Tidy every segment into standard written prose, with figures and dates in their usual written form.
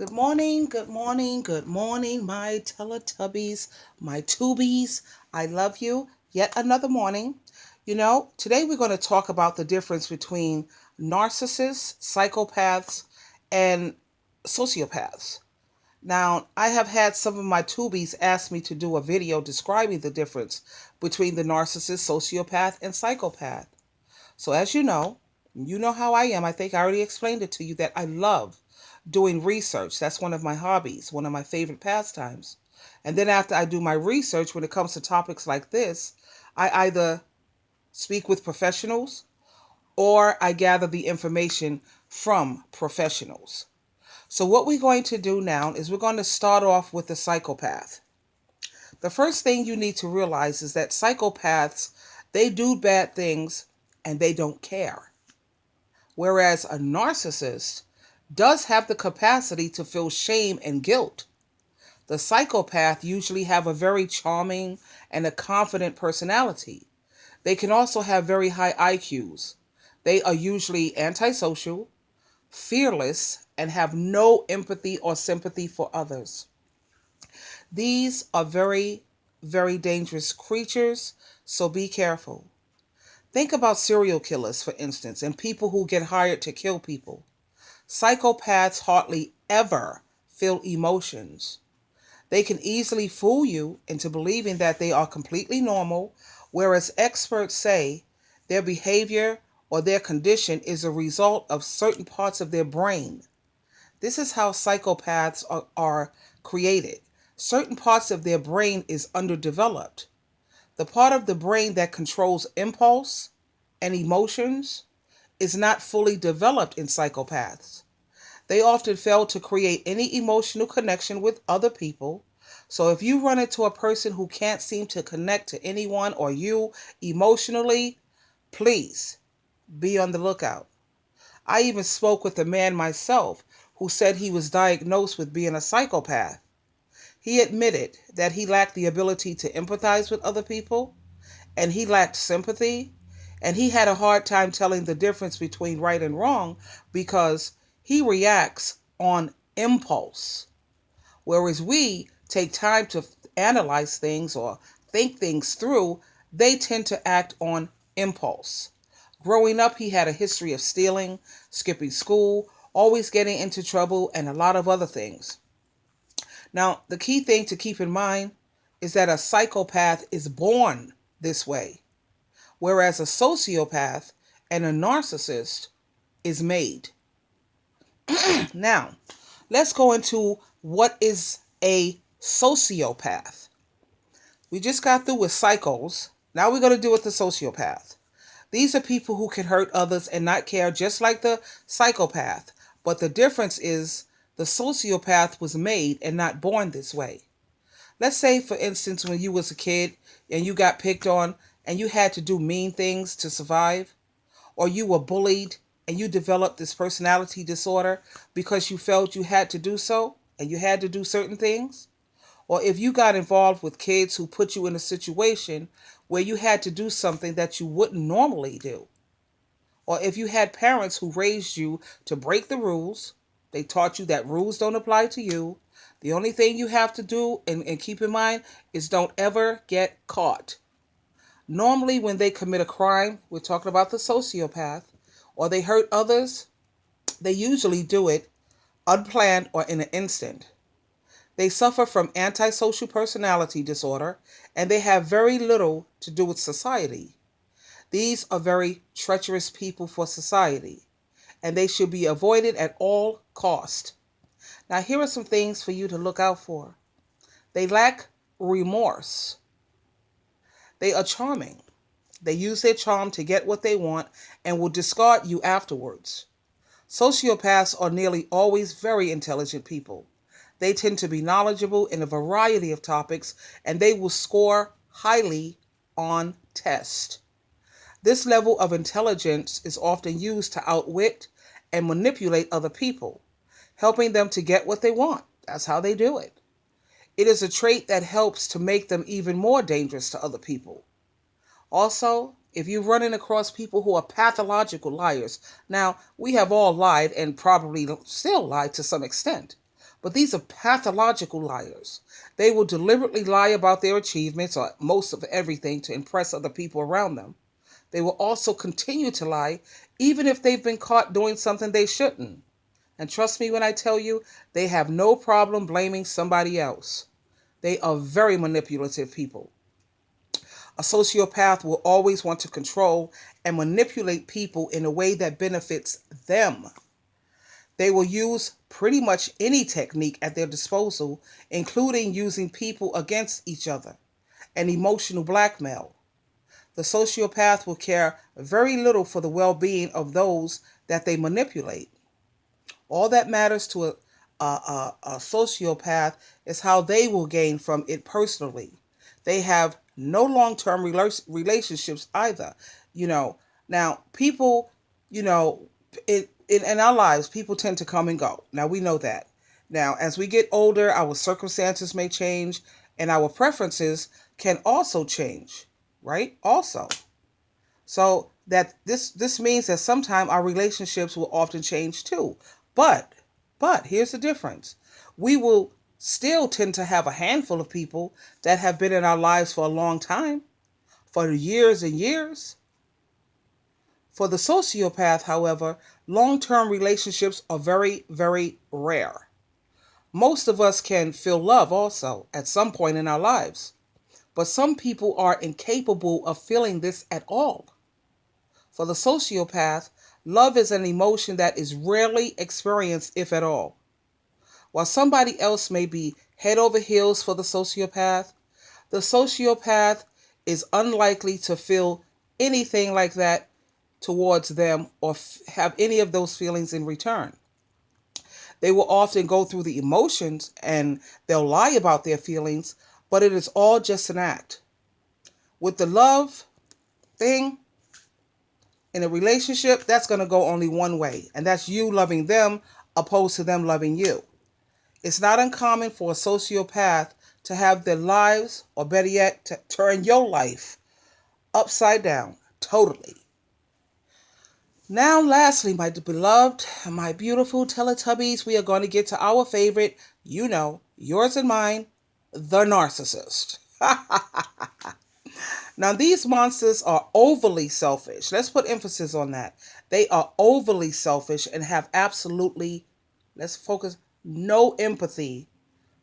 Good morning, good morning, good morning, my Teletubbies, my Tubies. I love you. Yet another morning. Today we're going to talk about the difference between narcissists, psychopaths, and sociopaths. Now, I have had some of my Tubies ask me to do a video describing the difference between the narcissist, sociopath, and psychopath. So as you know how I am. I think I already explained it to you that I love doing research. That's one of my hobbies, one of my favorite pastimes. And then after I do my research, when it comes to topics like this, I either speak with professionals or I gather the information from professionals. So what we're going to do now is we're going to start off with the psychopath. The first thing you need to realize is that psychopaths, they do bad things and they don't care. Whereas a narcissist does have the capacity to feel shame and guilt. The psychopath usually have a very charming and a confident personality. They can also have very high IQs. They are usually antisocial, fearless, and have no empathy or sympathy for others. These are very, very dangerous creatures, so be careful. Think about serial killers, for instance, and people who get hired to kill people. Psychopaths hardly ever feel emotions. They can easily fool you into believing that they are completely normal, whereas experts say their behavior or their condition is a result of certain parts of their brain. This is how psychopaths are created. Certain parts of their brain is underdeveloped. The part of the brain that controls impulse and emotions is not fully developed in psychopaths. They often fail to create any emotional connection with other people. So if you run into a person who can't seem to connect to anyone or you emotionally, please be on the lookout. I even spoke with a man myself who said he was diagnosed with being a psychopath. He admitted that he lacked the ability to empathize with other people and he lacked sympathy and he had a hard time telling the difference between right and wrong because he reacts on impulse. Whereas we take time to analyze things or think things through, they tend to act on impulse. Growing up, he had a history of stealing, skipping school, always getting into trouble, and a lot of other things. Now, the key thing to keep in mind is that a psychopath is born this way, whereas a sociopath and a narcissist is made. Now, let's go into what is a sociopath. We just got through with psychos. Now we're going to deal with the sociopath. These are people who can hurt others and not care, just like the psychopath. But the difference is the sociopath was made and not born this way. Let's say, for instance, when you was a kid and you got picked on and you had to do mean things to survive, or you were bullied and you developed this personality disorder because you felt you had to do so and you had to do certain things, or if you got involved with kids who put you in a situation where you had to do something that you wouldn't normally do, or if you had parents who raised you to break the rules, they taught you that rules don't apply to you. The only thing you have to do and keep in mind is don't ever get caught. Normally, when they commit a crime, we're talking about the sociopath, or they hurt others, they usually do it unplanned or in an instant. They suffer from antisocial personality disorder, and they have very little to do with society. These are very treacherous people for society, and they should be avoided at all cost. Now, here are some things for you to look out for. They lack remorse. They are charming. They use their charm to get what they want and will discard you afterwards. Sociopaths are nearly always very intelligent people. They tend to be knowledgeable in a variety of topics and they will score highly on tests. This level of intelligence is often used to outwit and manipulate other people, helping them to get what they want. That's how they do it. It is a trait that helps to make them even more dangerous to other people. Also, if you're running across people who are pathological liars, now we have all lied and probably still lie to some extent. But these are pathological liars. They will deliberately lie about their achievements or most of everything to impress other people around them. They will also continue to lie even if they've been caught doing something they shouldn't. And trust me when I tell you, they have no problem blaming somebody else. They are very manipulative people. A sociopath will always want to control and manipulate people in a way that benefits them. They will use pretty much any technique at their disposal, including using people against each other and emotional blackmail. The sociopath will care very little for the well being of those that they manipulate. All that matters to a sociopath is how they will gain from it personally. They have no long term relationships either. You know, now people, you know, in our lives, people tend to come and go. Now we know that. Now, as we get older, our circumstances may change and our preferences can also change, right? Also. So that this means that sometimes our relationships will often change too. But here's the difference. We will still tend to have a handful of people that have been in our lives for a long time, for years and years. For the sociopath, however, long-term relationships are very, very rare. Most of us can feel love also at some point in our lives, but some people are incapable of feeling this at all. For the sociopath, love is an emotion that is rarely experienced, if at all. While somebody else may be head over heels for the sociopath is unlikely to feel anything like that towards them or have any of those feelings in return. They will often go through the emotions and they'll lie about their feelings, but it is all just an act. With the love thing, in a relationship, that's going to go only one way, and that's you loving them opposed to them loving you. It's not uncommon for a sociopath to have their lives, or better yet, to turn your life upside down, totally. Now, lastly, my beloved, my beautiful Teletubbies, we are going to get to our favorite, yours and mine, the narcissist. Now, these monsters are overly selfish. Let's put emphasis on that. They are overly selfish and have absolutely, let's focus, no empathy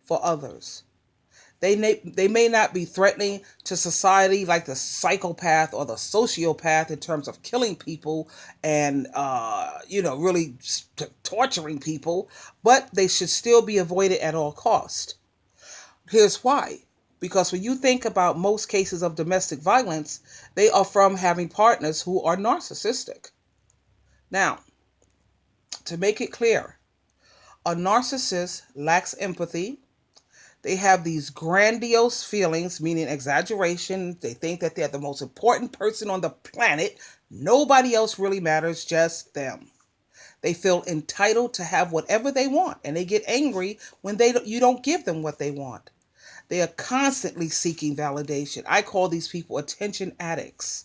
for others. They may not be threatening to society like the psychopath or the sociopath in terms of killing people and, really torturing people, but they should still be avoided at all costs. Here's why. Because when you think about most cases of domestic violence, they are from having partners who are narcissistic. Now, to make it clear, a narcissist lacks empathy. They have these grandiose feelings, meaning exaggeration. They think that they're the most important person on the planet. Nobody else really matters, just them. They feel entitled to have whatever they want, and they get angry when you don't give them what they want. They are constantly seeking validation. I call these people attention addicts.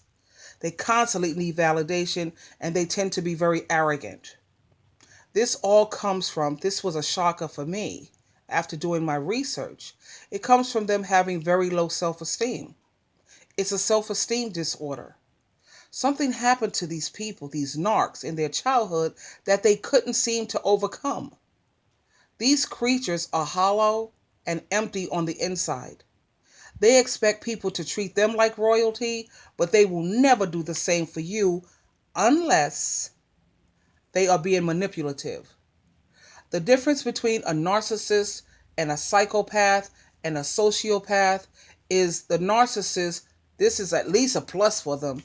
They constantly need validation, and they tend to be very arrogant. This was a shocker for me after doing my research. It comes from them having very low self-esteem. It's a self-esteem disorder. Something happened to these people, these narcs, in their childhood that they couldn't seem to overcome. These creatures are hollow and empty on the inside. They expect people to treat them like royalty, but they will never do the same for you unless they are being manipulative. The difference between a narcissist and a psychopath and a sociopath is the narcissist, this is at least a plus for them.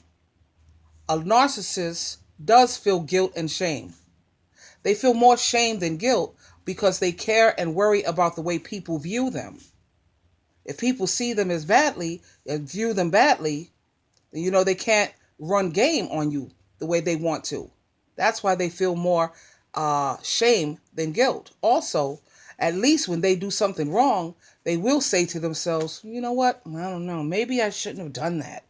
A narcissist does feel guilt and shame. They feel more shame than guilt because they care and worry about the way people view them. If people see them as badly and view them badly, then they can't run game on you the way they want to. That's why they feel more shame than guilt. Also, at least when they do something wrong, they will say to themselves, you know what? I don't know. Maybe I shouldn't have done that.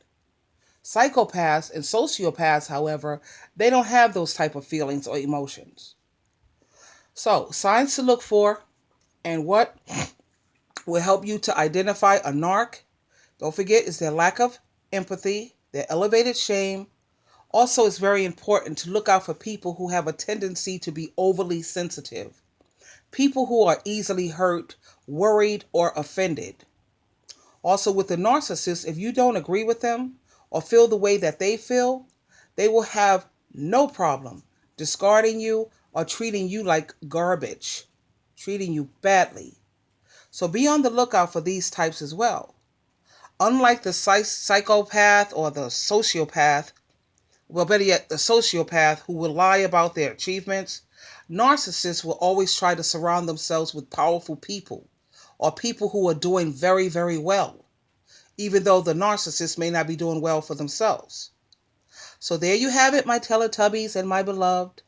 Psychopaths and sociopaths, however, they don't have those type of feelings or emotions. So, signs to look for. And what will help you to identify a narc, don't forget, is their lack of empathy, their elevated shame. Also, it's very important to look out for people who have a tendency to be overly sensitive, people who are easily hurt, worried, or offended. Also, with the narcissist, if you don't agree with them or feel the way that they feel, they will have no problem discarding you or treating you like garbage, treating you badly. So be on the lookout for these types as well. Unlike the psychopath or the sociopath, well, better yet, the sociopath who will lie about their achievements, narcissists will always try to surround themselves with powerful people or people who are doing very, very well, even though the narcissist may not be doing well for themselves. So there you have it, my Teletubbies and my beloved.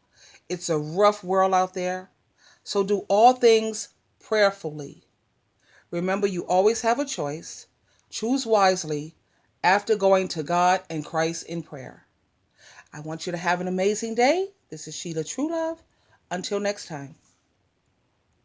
It's a rough world out there. So do all things prayerfully. Remember, you always have a choice. Choose wisely after going to God and Christ in prayer. I want you to have an amazing day. This is Sheila True Love. Until next time.